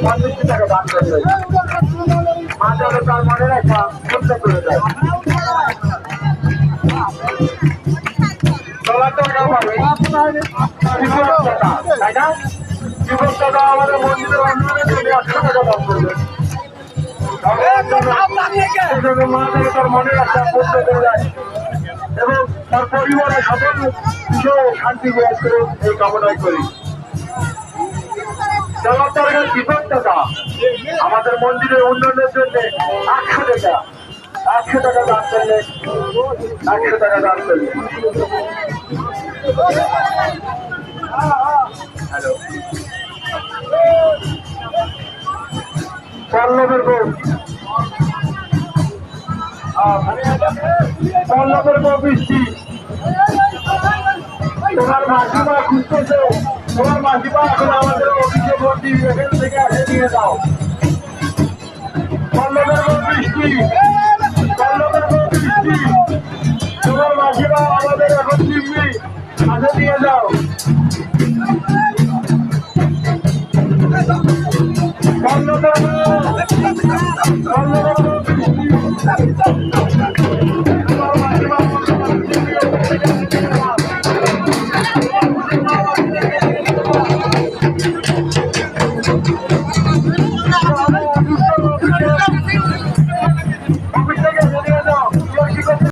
50 টাকা দাম করবে মাঝে তার মনে রাখা করতে করে দেয় $1 পাবে তাই না জীবনটা আমাদের মন্দিরের অন্যান্য 100 টাকা দাম করবে তার মনে রাখা করতে করে দেয় এবং তার পরিবারের সকল বিষয়ে শান্তি বিরাজ করে এই কামনাই করি জীবনটা আমাদের মন্দিরের উন্নয়নের জন্য 100 টাকা দান করলে 100 টাকা দান করলে হ্যালো পল্লবের বউ বৃষ্টি তোমার মাসিমা খুঁজতেছে তোমার মাসিমা এখন আমাদের অফিসে ভর্তি এখান থেকে আসে নিয়ে যাও পল্লবের বৃষ্টি তোমার মাসিমা আমাদের এখন চিমনি আসে নিয়ে যাও পল্লবের বৃষ্টি